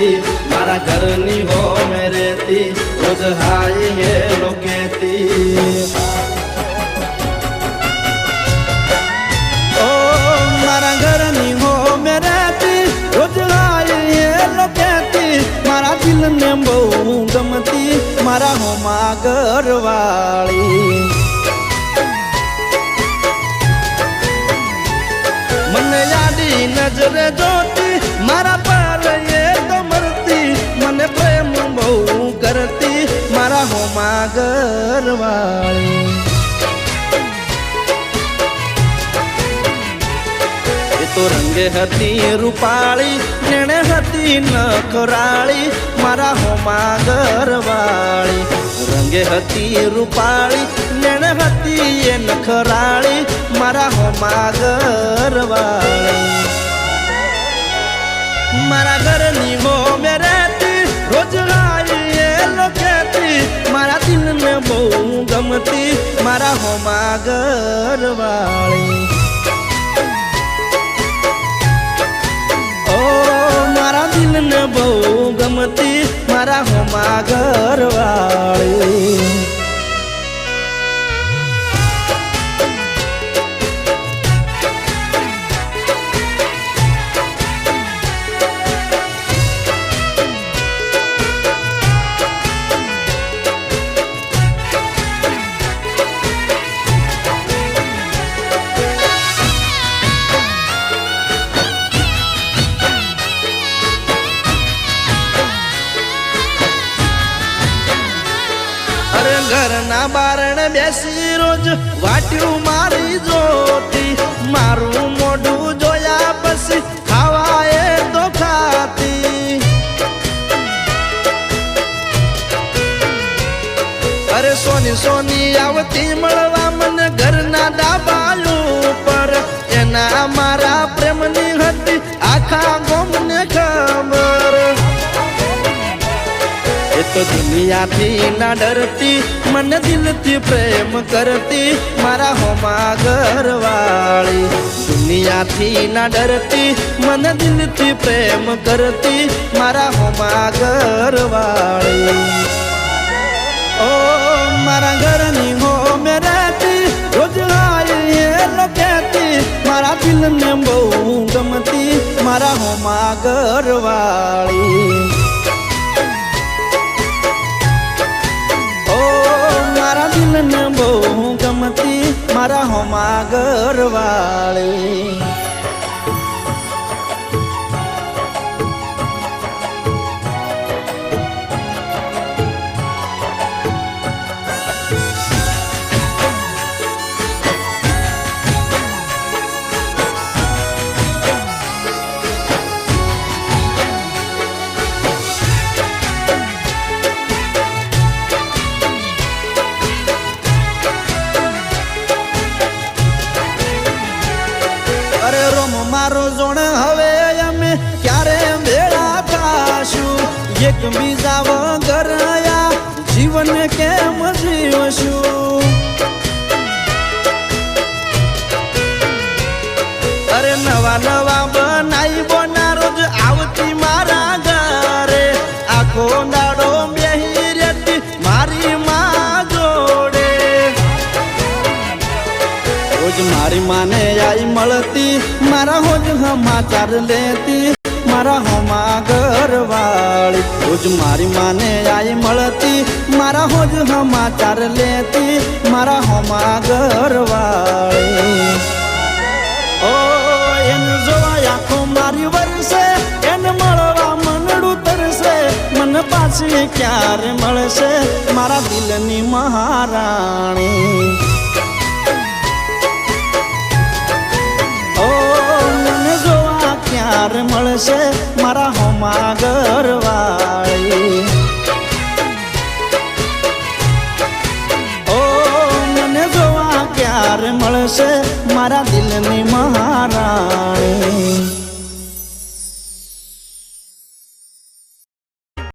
રહેતી મારા ઘરની હો મેં રહેતી રોજ હાય હેલો કહેતી ઓ મારા ઘરની હો મેં રહેતી રોજ હાય હેલો કહેતી મારા દિલને બહુ ગમતી મારા હોમાં ઘરવાળી મને યાદી નજરે જોતી મારા પર એ તો મરતી મને પ્રેમ બહુ કરતી મારા હોમાં ઘરવાળી એ તો રંગે હતી રૂપાળી નેણે હતી નખરાળી મારા હોમાં ઘરવાળી રંગે હતી રૂપાળી નેણે હતી એ નખરાળી મારા હોમાં ઘરવાળી મારા ઘરની હો મેં રહેતી રોજ હાય હેલો કહેતી મારા દિલને બહુ ગમતી મારા હોમાં ઘરવાળી ઓ મારા દિલને બહુ ગમતી મારા હોમાં ઘરવાળી ઘરના બારણે બેસી રોજ વાટ્યું મારી જોતી મારું મોઢું જોયા પછી ખાવા એ તો ખાતી અરે સોની સોની આવતી મળવા મને ઘરના ડાબાયું પર એના મારા પ્રેમની હતી આખા ગામને ખબર એ તો દુનિયાથી ના ડરતી મને દિલથી પ્રેમ કરતી મારા હોમાં ઘરવાળી દુનિયાથી ના ડરતી મને દિલથી પ્રેમ કરતી મારા હોમાં ઘરવાળી ઓ મારા ઘરની હો મેં રહેતી રોજ હાય હેલો કહેતી મારા દિલને બહુ ગમતી મારા હોમાં ઘરવાળી મારા દિલને બહુ ગમતી મારા હોમાં ઘરવાળી મારો જોણ હવે અમે ક્યારે ભેળા થાશું એક બીજા વગર જીવન કેમ જીવશું અરે નવા નવા બનાઈ બોના રોજ આવતી મારા ઘરે આખો દાડો બેહી રહેતી મારી માં જોડે રોજ મારી માને આઈ મળતી મારા હોજ સમાચાર લેતી મારા હોમાં ઘરવાળી રોજ મારી માને આઈ મળતી મારા હોજ સમાચાર લેતી મારા હોમાં ઘરવાળી ઓ એને જોવા આંખો મારી વરસે એને મળવા મનડું તરસે મને પાછી ક્યારે મળશે મારા દિલની મહારાણી ક્યારે મળશે મારા હોમાં ઘરવાળી